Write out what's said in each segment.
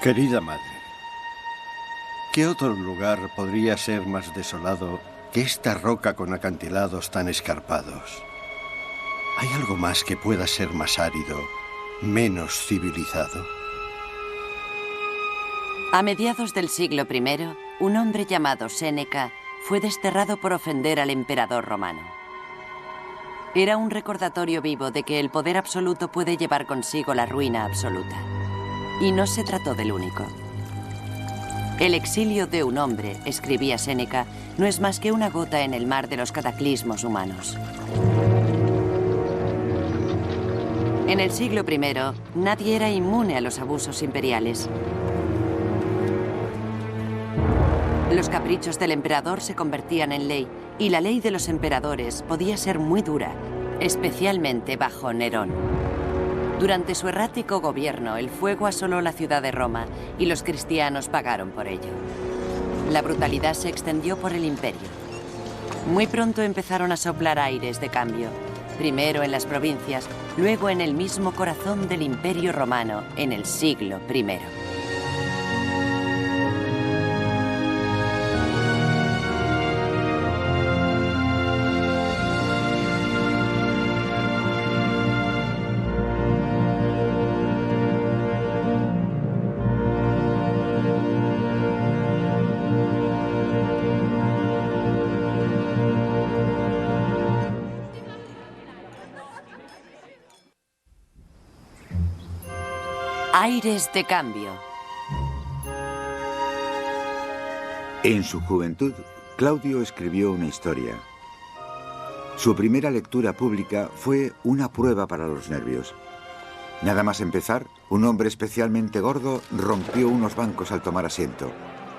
Querida madre, ¿qué otro lugar podría ser más desolado que esta roca con acantilados tan escarpados? ¿Hay algo más que pueda ser más árido, menos civilizado? A mediados del siglo I, un hombre llamado Séneca fue desterrado por ofender al emperador romano. Era un recordatorio vivo de que el poder absoluto puede llevar consigo la ruina absoluta. Y no se trató del único. El exilio de un hombre, escribía Séneca, no es más que una gota en el mar de los cataclismos humanos. En el siglo I, nadie era inmune a los abusos imperiales. Los caprichos del emperador se convertían en ley, y la ley de los emperadores podía ser muy dura, especialmente bajo Nerón. Durante su errático gobierno, el fuego asoló la ciudad de Roma y los cristianos pagaron por ello. La brutalidad se extendió por el imperio. Muy pronto empezaron a soplar aires de cambio, primero en las provincias, luego en el mismo corazón del imperio romano en el siglo I. Aires de cambio. En su juventud, Claudio escribió una historia. Su primera lectura pública fue una prueba para los nervios. Nada más empezar, un hombre especialmente gordo rompió unos bancos al tomar asiento,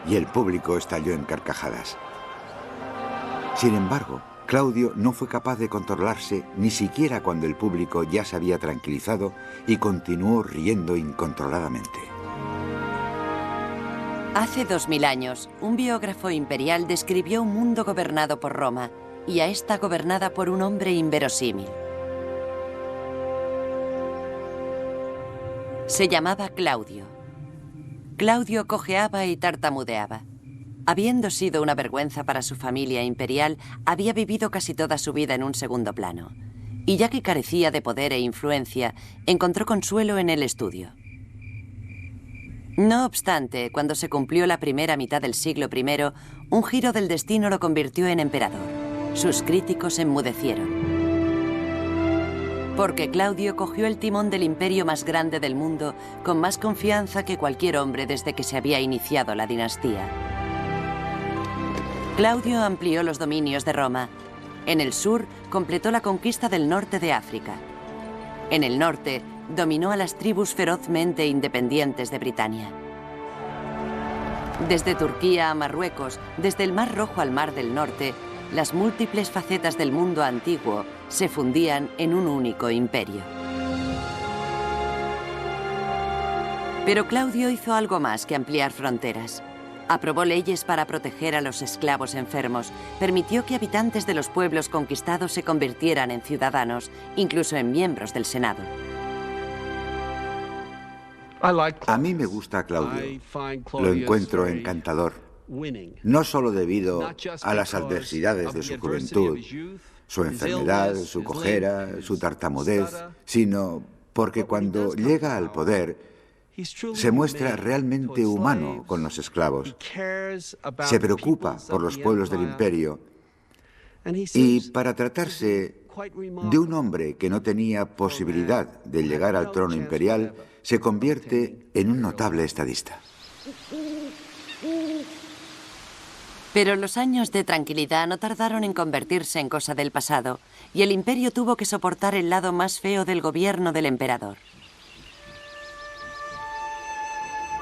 y el público estalló en carcajadas. Sin embargo, Claudio no fue capaz de controlarse ni siquiera cuando el público ya se había tranquilizado y continuó riendo incontroladamente. Hace 2000 años, un biógrafo imperial describió un mundo gobernado por Roma y a esta gobernada por un hombre inverosímil. Se llamaba Claudio. Claudio cojeaba y tartamudeaba. Habiendo sido una vergüenza para su familia imperial, había vivido casi toda su vida en un segundo plano. Y ya que carecía de poder e influencia, encontró consuelo en el estudio. No obstante, cuando se cumplió la primera mitad del siglo I, un giro del destino lo convirtió en emperador. Sus críticos enmudecieron. Porque Claudio cogió el timón del imperio más grande del mundo con más confianza que cualquier hombre desde que se había iniciado la dinastía. Claudio amplió los dominios de Roma. En el sur, completó la conquista del norte de África. En el norte, dominó a las tribus ferozmente independientes de Britania. Desde Turquía a Marruecos, desde el Mar Rojo al Mar del Norte, las múltiples facetas del mundo antiguo se fundían en un único imperio. Pero Claudio hizo algo más que ampliar fronteras. Aprobó leyes para proteger a los esclavos enfermos, permitió que habitantes de los pueblos conquistados se convirtieran en ciudadanos, incluso en miembros del Senado. A mí me gusta Claudio. Lo encuentro encantador. No solo debido a las adversidades de su juventud, su enfermedad, su cojera, su tartamudez, sino porque cuando llega al poder se muestra realmente humano con los esclavos. Se preocupa por los pueblos del imperio y para tratarse de un hombre que no tenía posibilidad de llegar al trono imperial, se convierte en un notable estadista. Pero los años de tranquilidad no tardaron en convertirse en cosa del pasado, y el imperio tuvo que soportar el lado más feo del gobierno del emperador.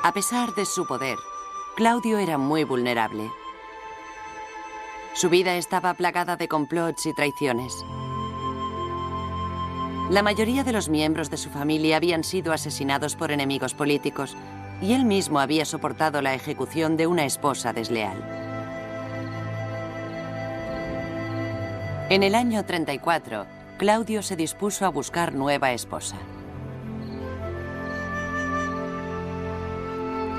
A pesar de su poder, Claudio era muy vulnerable. Su vida estaba plagada de complots y traiciones. La mayoría de los miembros de su familia habían sido asesinados por enemigos políticos, y él mismo había soportado la ejecución de una esposa desleal. En el año 34, Claudio se dispuso a buscar nueva esposa.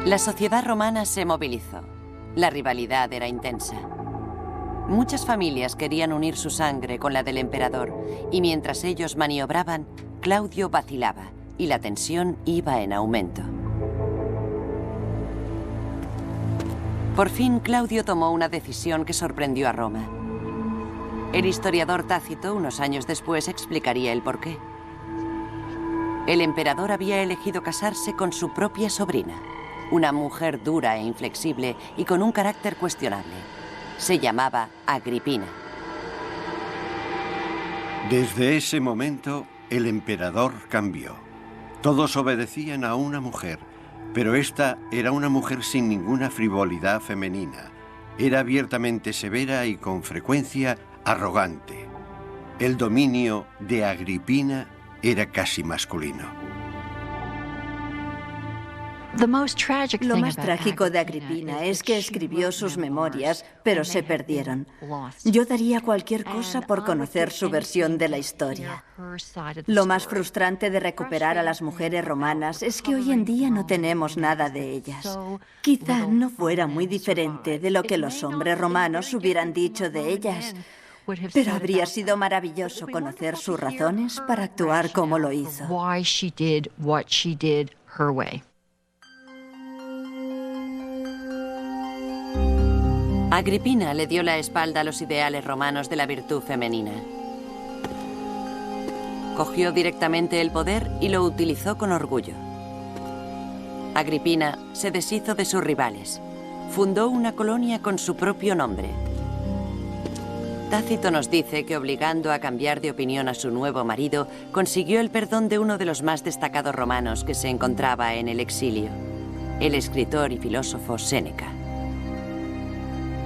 La sociedad romana se movilizó. La rivalidad era intensa. Muchas familias querían unir su sangre con la del emperador, y mientras ellos maniobraban, Claudio vacilaba, y la tensión iba en aumento. Por fin, Claudio tomó una decisión que sorprendió a Roma. El historiador Tácito, unos años después, explicaría el porqué. El emperador había elegido casarse con su propia sobrina, una mujer dura e inflexible y con un carácter cuestionable. Se llamaba Agripina. Desde ese momento, el emperador cambió. Todos obedecían a una mujer, pero esta era una mujer sin ninguna frivolidad femenina. Era abiertamente severa y con frecuencia arrogante. El dominio de Agripina era casi masculino. Lo más trágico de Agripina es que escribió sus memorias, pero se perdieron. Yo daría cualquier cosa por conocer su versión de la historia. Lo más frustrante de recuperar a las mujeres romanas es que hoy en día no tenemos nada de ellas. Quizá no fuera muy diferente de lo que los hombres romanos hubieran dicho de ellas, pero habría sido maravilloso conocer sus razones para actuar como lo hizo. Agripina le dio la espalda a los ideales romanos de la virtud femenina. Cogió directamente el poder y lo utilizó con orgullo. Agripina se deshizo de sus rivales. Fundó una colonia con su propio nombre. Tácito nos dice que, obligando a cambiar de opinión a su nuevo marido, consiguió el perdón de uno de los más destacados romanos que se encontraba en el exilio, el escritor y filósofo Séneca.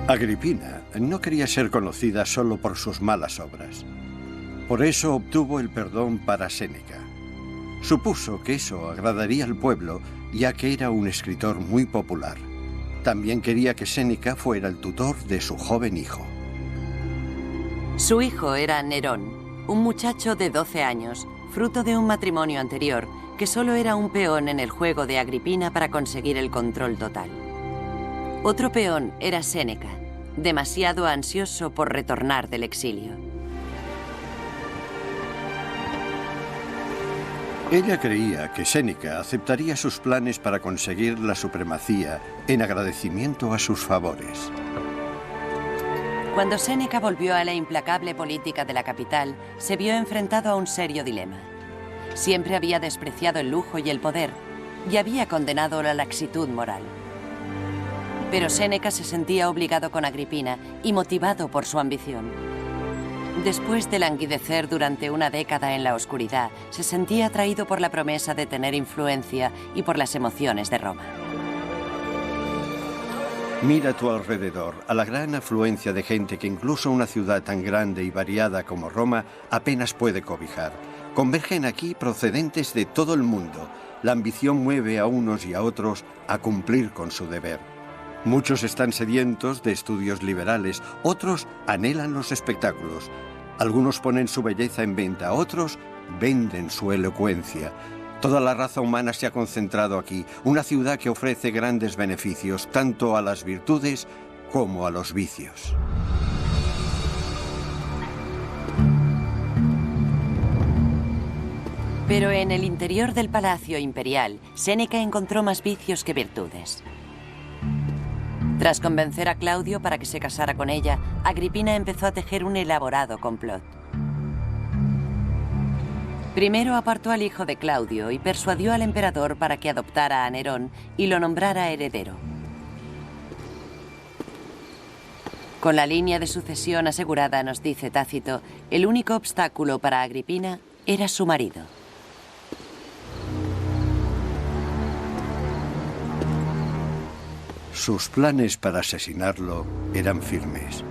Agripina no quería ser conocida solo por sus malas obras. Por eso obtuvo el perdón para Séneca. Supuso que eso agradaría al pueblo, ya que era un escritor muy popular. También quería que Séneca fuera el tutor de su joven hijo. Su hijo era Nerón, un muchacho de 12 años, fruto de un matrimonio anterior, que solo era un peón en el juego de Agripina para conseguir el control total. Otro peón era Séneca, demasiado ansioso por retornar del exilio. Ella creía que Séneca aceptaría sus planes para conseguir la supremacía en agradecimiento a sus favores. Cuando Séneca volvió a la implacable política de la capital, se vio enfrentado a un serio dilema. Siempre había despreciado el lujo y el poder, y había condenado la laxitud moral. Pero Séneca se sentía obligado con Agripina y motivado por su ambición. Después de languidecer durante una década en la oscuridad, se sentía atraído por la promesa de tener influencia y por las emociones de Roma. Mira a tu alrededor, a la gran afluencia de gente que incluso una ciudad tan grande y variada como Roma apenas puede cobijar. Convergen aquí procedentes de todo el mundo. La ambición mueve a unos y a otros a cumplir con su deber. Muchos están sedientos de estudios liberales, otros anhelan los espectáculos. Algunos ponen su belleza en venta, otros venden su elocuencia. Toda la raza humana se ha concentrado aquí, una ciudad que ofrece grandes beneficios tanto a las virtudes como a los vicios. Pero en el interior del palacio imperial, Séneca encontró más vicios que virtudes. Tras convencer a Claudio para que se casara con ella, Agripina empezó a tejer un elaborado complot. Primero apartó al hijo de Claudio y persuadió al emperador para que adoptara a Nerón y lo nombrara heredero. Con la línea de sucesión asegurada, nos dice Tácito, el único obstáculo para Agripina era su marido. Sus planes para asesinarlo eran firmes.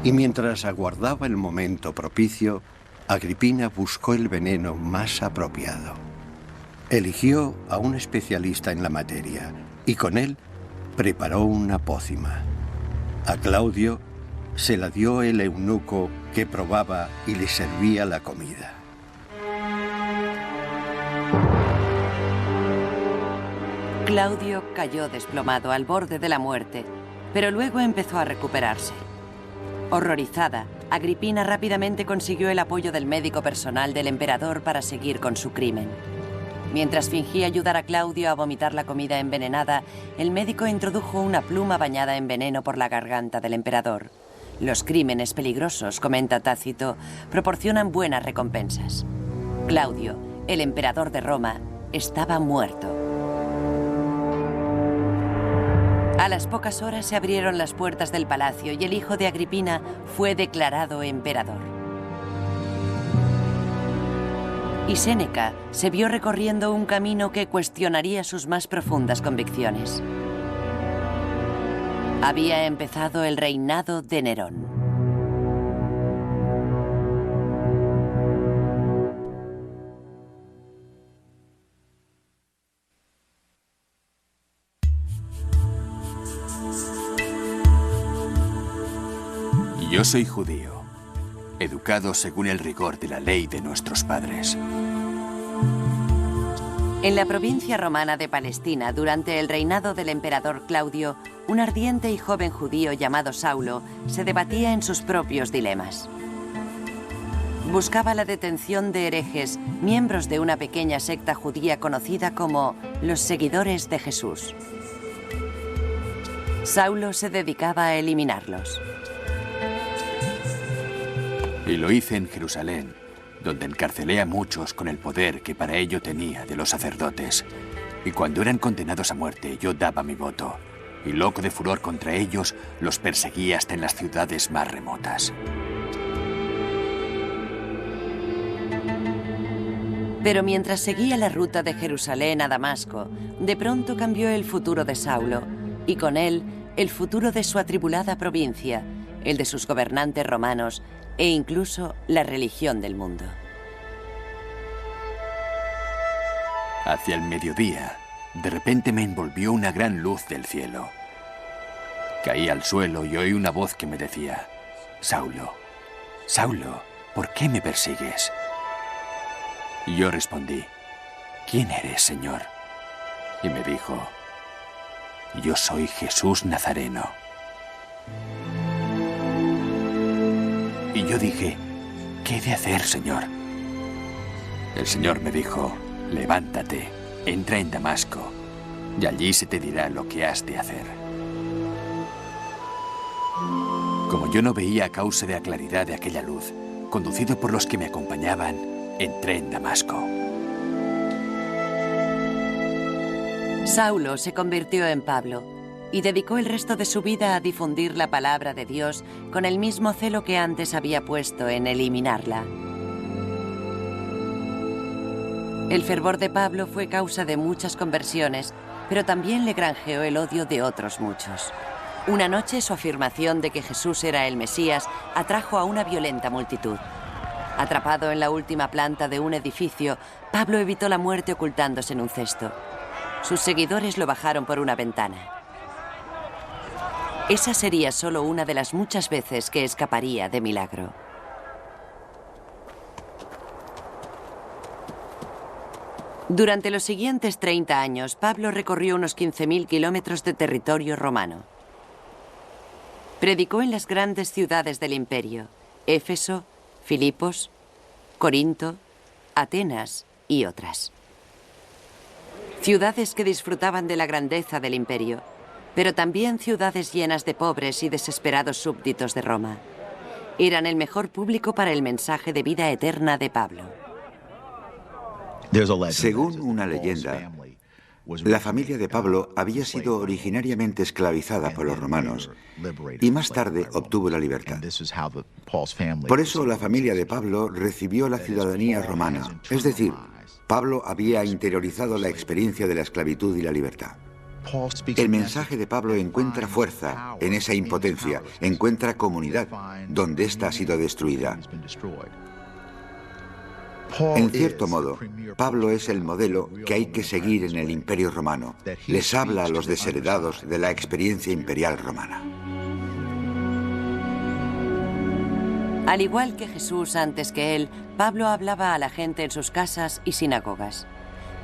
Y mientras aguardaba el momento propicio, Agripina buscó el veneno más apropiado. Eligió a un especialista en la materia y con él preparó una pócima. A Claudio se la dio el eunuco que probaba y le servía la comida. Claudio cayó desplomado al borde de la muerte, pero luego empezó a recuperarse. Horrorizada, Agripina rápidamente consiguió el apoyo del médico personal del emperador para seguir con su crimen. Mientras fingía ayudar a Claudio a vomitar la comida envenenada, el médico introdujo una pluma bañada en veneno por la garganta del emperador. Los crímenes peligrosos, comenta Tácito, proporcionan buenas recompensas. Claudio, el emperador de Roma, estaba muerto. A las pocas horas se abrieron las puertas del palacio y el hijo de Agripina fue declarado emperador. Y Séneca se vio recorriendo un camino que cuestionaría sus más profundas convicciones. Había empezado el reinado de Nerón. Yo soy judío, educado según el rigor de la ley de nuestros padres. En la provincia romana de Palestina, durante el reinado del emperador Claudio, un ardiente y joven judío llamado Saulo se debatía en sus propios dilemas. Buscaba la detención de herejes, miembros de una pequeña secta judía conocida como los seguidores de Jesús. Saulo se dedicaba a eliminarlos. Y lo hice en Jerusalén, donde encarcelé a muchos con el poder que para ello tenía de los sacerdotes. Y cuando eran condenados a muerte, yo daba mi voto. Y loco de furor contra ellos, los perseguía hasta en las ciudades más remotas. Pero mientras seguía la ruta de Jerusalén a Damasco, de pronto cambió el futuro de Saulo, y con él el futuro de su atribulada provincia, el de sus gobernantes romanos, e incluso la religión del mundo. Hacia el mediodía, de repente me envolvió una gran luz del cielo. Caí al suelo y oí una voz que me decía: Saulo, Saulo, ¿por qué me persigues? Y yo respondí: ¿quién eres, Señor? Y me dijo: yo soy Jesús Nazareno. Y yo dije: ¿qué he de hacer, Señor? El Señor me dijo: levántate, entra en Damasco, y allí se te dirá lo que has de hacer. Como yo no veía a causa de la claridad de aquella luz, conducido por los que me acompañaban, entré en Damasco. Saulo se convirtió en Pablo y dedicó el resto de su vida a difundir la palabra de Dios con el mismo celo que antes había puesto en eliminarla. El fervor de Pablo fue causa de muchas conversiones, pero también le granjeó el odio de otros muchos. Una noche, su afirmación de que Jesús era el Mesías atrajo a una violenta multitud. Atrapado en la última planta de un edificio, Pablo evitó la muerte ocultándose en un cesto. Sus seguidores lo bajaron por una ventana. Esa sería solo una de las muchas veces que escaparía de milagro. Durante los siguientes 30 años, Pablo recorrió unos 15.000 kilómetros de territorio romano. Predicó en las grandes ciudades del imperio: Éfeso, Filipos, Corinto, Atenas y otras. Ciudades que disfrutaban de la grandeza del imperio, pero también ciudades llenas de pobres y desesperados súbditos de Roma. Eran el mejor público para el mensaje de vida eterna de Pablo. Según una leyenda, la familia de Pablo había sido originariamente esclavizada por los romanos y más tarde obtuvo la libertad. Por eso la familia de Pablo recibió la ciudadanía romana, es decir, Pablo había interiorizado la experiencia de la esclavitud y la libertad. El mensaje de Pablo encuentra fuerza en esa impotencia, encuentra comunidad donde ésta ha sido destruida. En cierto modo, Pablo es el modelo que hay que seguir en el Imperio Romano. Les habla a los desheredados de la experiencia imperial romana. Al igual que Jesús antes que él, Pablo hablaba a la gente en sus casas y sinagogas.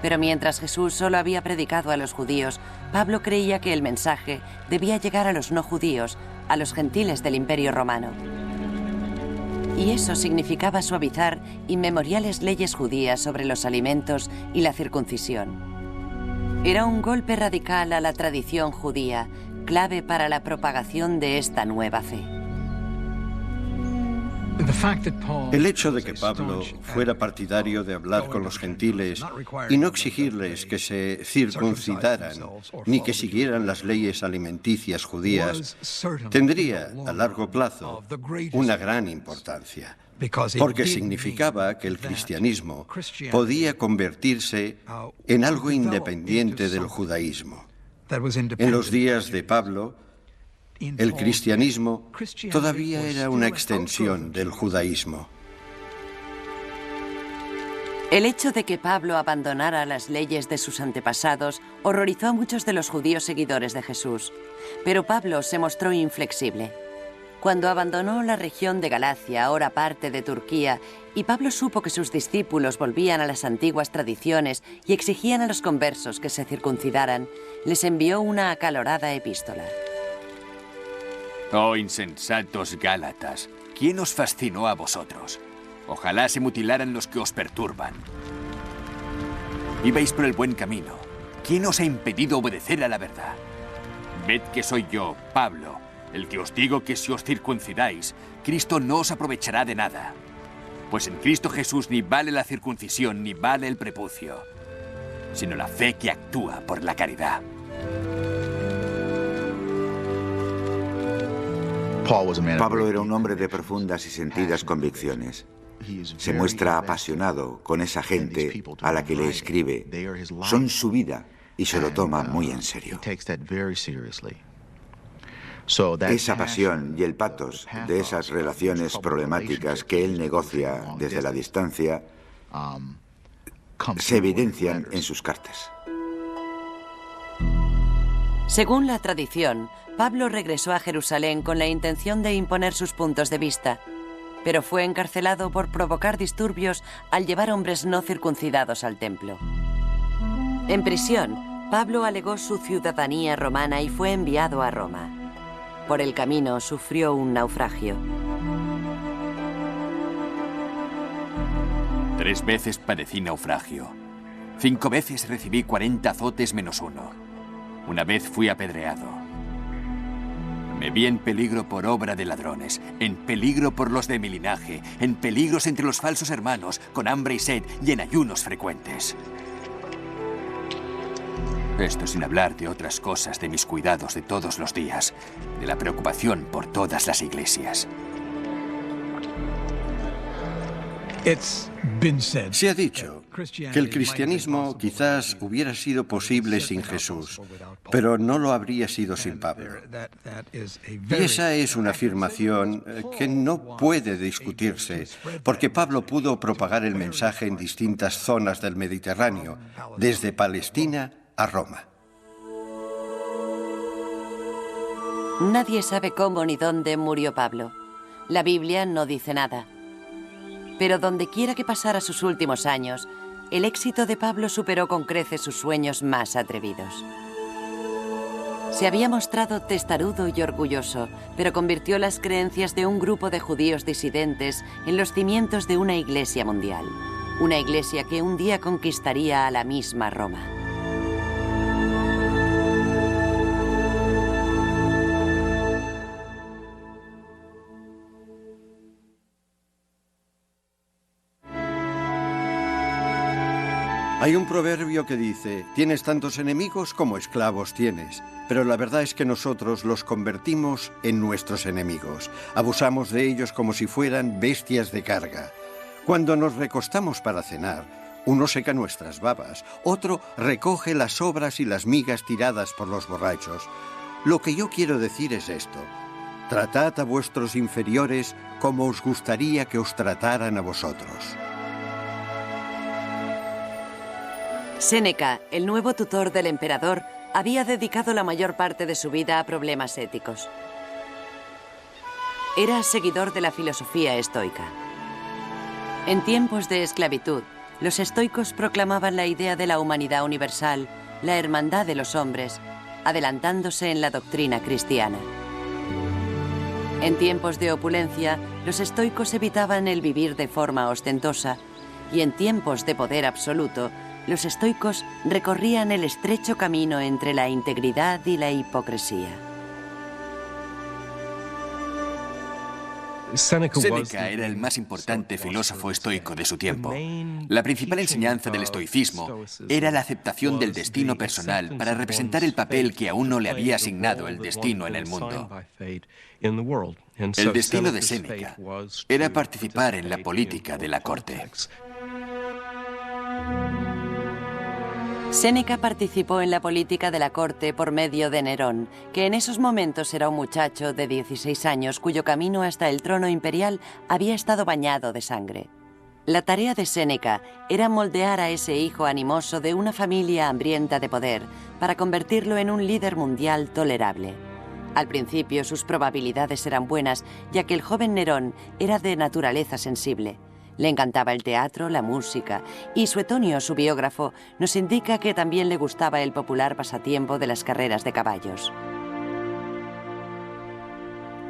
Pero mientras Jesús solo había predicado a los judíos, Pablo creía que el mensaje debía llegar a los no judíos, a los gentiles del Imperio Romano. Y eso significaba suavizar inmemoriales leyes judías sobre los alimentos y la circuncisión. Era un golpe radical a la tradición judía, clave para la propagación de esta nueva fe. El hecho de que Pablo fuera partidario de hablar con los gentiles y no exigirles que se circuncidaran ni que siguieran las leyes alimenticias judías tendría, a largo plazo, una gran importancia, porque significaba que el cristianismo podía convertirse en algo independiente del judaísmo. En los días de Pablo, el cristianismo todavía era una extensión del judaísmo. El hecho de que Pablo abandonara las leyes de sus antepasados horrorizó a muchos de los judíos seguidores de Jesús. Pero Pablo se mostró inflexible. Cuando abandonó la región de Galacia, ahora parte de Turquía, y Pablo supo que sus discípulos volvían a las antiguas tradiciones y exigían a los conversos que se circuncidaran, les envió una acalorada epístola. Oh insensatos Gálatas, ¿quién os fascinó a vosotros? Ojalá se mutilaran los que os perturban. Ibais por el buen camino. ¿Quién os ha impedido obedecer a la verdad? Ved que soy yo, Pablo, el que os digo que si os circuncidáis, Cristo no os aprovechará de nada. Pues en Cristo Jesús ni vale la circuncisión ni vale el prepucio, sino la fe que actúa por la caridad. Pablo era un hombre de profundas y sentidas convicciones. Se muestra apasionado con esa gente a la que le escribe. Son su vida y se lo toma muy en serio. Esa pasión y el pathos de esas relaciones problemáticas que él negocia desde la distancia se evidencian en sus cartas. Según la tradición, Pablo regresó a Jerusalén con la intención de imponer sus puntos de vista, pero fue encarcelado por provocar disturbios al llevar hombres no circuncidados al templo. En prisión, Pablo alegó su ciudadanía romana y fue enviado a Roma. Por el camino sufrió un naufragio. 3 veces padecí naufragio. 5 veces recibí 40 azotes menos 1. Una vez fui apedreado. Me vi en peligro por obra de ladrones, en peligro por los de mi linaje, en peligros entre los falsos hermanos, con hambre y sed y en ayunos frecuentes. Esto sin hablar de otras cosas, de mis cuidados de todos los días, de la preocupación por todas las iglesias. Se ha dicho que el cristianismo quizás hubiera sido posible sin Jesús, pero no lo habría sido sin Pablo. Y esa es una afirmación que no puede discutirse, porque Pablo pudo propagar el mensaje en distintas zonas del Mediterráneo, desde Palestina a Roma. Nadie sabe cómo ni dónde murió Pablo. La Biblia no dice nada. Pero donde quiera que pasara sus últimos años, el éxito de Pablo superó con creces sus sueños más atrevidos. Se había mostrado testarudo y orgulloso, pero convirtió las creencias de un grupo de judíos disidentes en los cimientos de una iglesia mundial. Una iglesia que un día conquistaría a la misma Roma. Hay un proverbio que dice, tienes tantos enemigos como esclavos tienes, pero la verdad es que nosotros los convertimos en nuestros enemigos. Abusamos de ellos como si fueran bestias de carga. Cuando nos recostamos para cenar, uno seca nuestras babas, otro recoge las sobras y las migas tiradas por los borrachos. Lo que yo quiero decir es esto. Tratad a vuestros inferiores como os gustaría que os trataran a vosotros. Séneca, el nuevo tutor del emperador, había dedicado la mayor parte de su vida a problemas éticos. Era seguidor de la filosofía estoica. En tiempos de esclavitud, los estoicos proclamaban la idea de la humanidad universal, la hermandad de los hombres, adelantándose en la doctrina cristiana. En tiempos de opulencia, los estoicos evitaban el vivir de forma ostentosa, y en tiempos de poder absoluto, los estoicos recorrían el estrecho camino entre la integridad y la hipocresía. Séneca era el más importante filósofo estoico de su tiempo. La principal enseñanza del estoicismo era la aceptación del destino personal para representar el papel que a uno le había asignado el destino en el mundo. El destino de Séneca era participar en la política de la corte. Séneca participó en la política de la corte por medio de Nerón, que en esos momentos era un muchacho de 16 años cuyo camino hasta el trono imperial había estado bañado de sangre. La tarea de Séneca era moldear a ese hijo animoso de una familia hambrienta de poder para convertirlo en un líder mundial tolerable. Al principio sus probabilidades eran buenas, ya que el joven Nerón era de naturaleza sensible. Le encantaba el teatro, la música, y Suetonio, su biógrafo, nos indica que también le gustaba el popular pasatiempo de las carreras de caballos.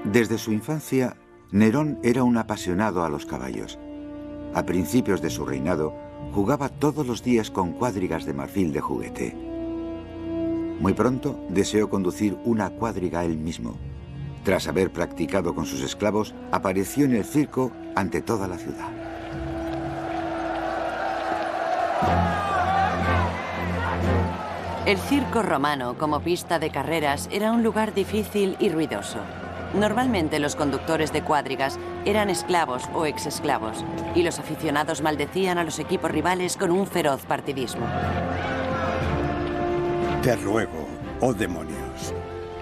Desde su infancia, Nerón era un apasionado a los caballos. A principios de su reinado, jugaba todos los días con cuadrigas de marfil de juguete. Muy pronto deseó conducir una cuadriga él mismo. Tras haber practicado con sus esclavos, apareció en el circo ante toda la ciudad. El circo romano, como pista de carreras, era un lugar difícil y ruidoso. Normalmente los conductores de cuadrigas eran esclavos o exesclavos, y los aficionados maldecían a los equipos rivales con un feroz partidismo. Te ruego, oh demonios,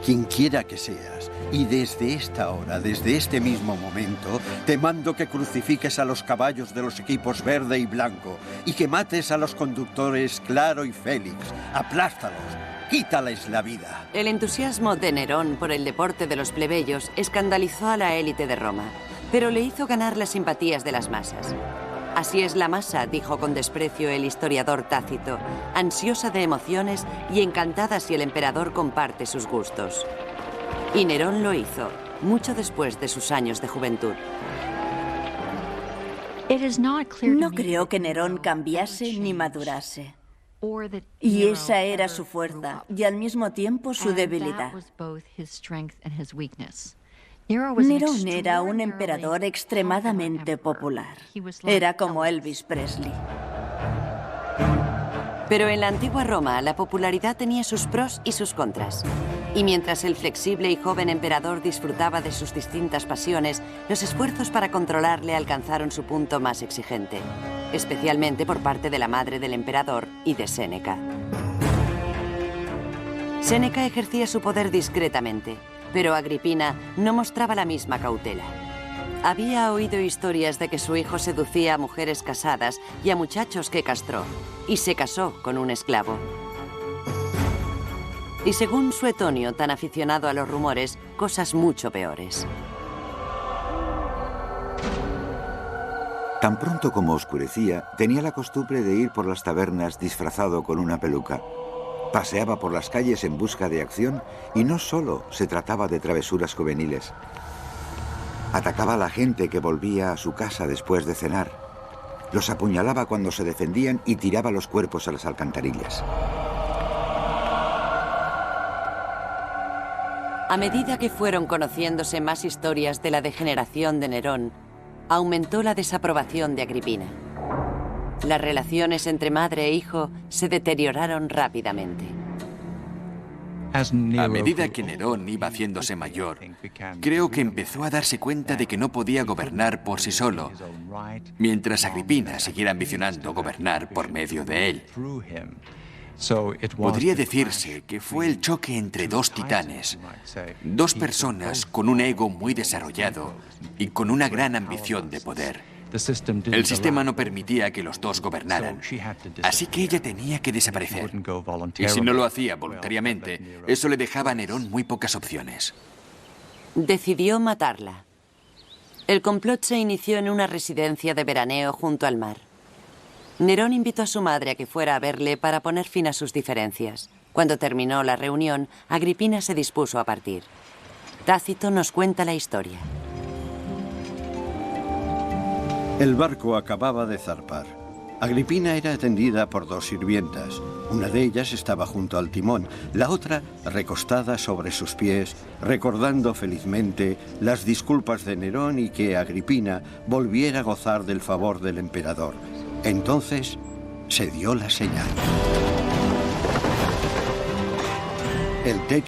quien quiera que seas, y desde esta hora, desde este mismo momento, te mando que crucifiques a los caballos de los equipos verde y blanco y que mates a los conductores Claro y Félix. Aplástalos, quítales la vida. El entusiasmo de Nerón por el deporte de los plebeyos escandalizó a la élite de Roma, pero le hizo ganar las simpatías de las masas. Así es la masa, dijo con desprecio el historiador Tácito, ansiosa de emociones y encantada si el emperador comparte sus gustos. Y Nerón lo hizo, mucho después de sus años de juventud. No creo que Nerón cambiase ni madurase. Y esa era su fuerza y al mismo tiempo su debilidad. Nerón era un emperador extremadamente popular. Era como Elvis Presley. Pero en la antigua Roma, la popularidad tenía sus pros y sus contras. Y mientras el flexible y joven emperador disfrutaba de sus distintas pasiones, los esfuerzos para controlarle alcanzaron su punto más exigente, especialmente por parte de la madre del emperador y de Séneca. Séneca ejercía su poder discretamente, pero Agripina no mostraba la misma cautela. Había oído historias de que su hijo seducía a mujeres casadas y a muchachos que castró, y se casó con un esclavo. Y según Suetonio, tan aficionado a los rumores, cosas mucho peores. Tan pronto como oscurecía, tenía la costumbre de ir por las tabernas disfrazado con una peluca. Paseaba por las calles en busca de acción y no solo se trataba de travesuras juveniles. Atacaba a la gente que volvía a su casa después de cenar. Los apuñalaba cuando se defendían y tiraba los cuerpos a las alcantarillas. A medida que fueron conociéndose más historias de la degeneración de Nerón, aumentó la desaprobación de Agripina. Las relaciones entre madre e hijo se deterioraron rápidamente. A medida que Nerón iba haciéndose mayor, creo que empezó a darse cuenta de que no podía gobernar por sí solo, mientras Agripina siguiera ambicionando gobernar por medio de él. Podría decirse que fue el choque entre dos titanes, dos personas con un ego muy desarrollado y con una gran ambición de poder. El sistema no permitía que los dos gobernaran, así que ella tenía que desaparecer. Y si no lo hacía voluntariamente, eso le dejaba a Nerón muy pocas opciones. Decidió matarla. El complot se inició en una residencia de veraneo junto al mar. Nerón invitó a su madre a que fuera a verle para poner fin a sus diferencias. Cuando terminó la reunión, Agripina se dispuso a partir. Tácito nos cuenta la historia. El barco acababa de zarpar. Agripina era atendida por 2 sirvientas. Una de ellas estaba junto al timón, la otra recostada sobre sus pies, recordando felizmente las disculpas de Nerón y que Agripina volviera a gozar del favor del emperador. Entonces se dio la señal. El techo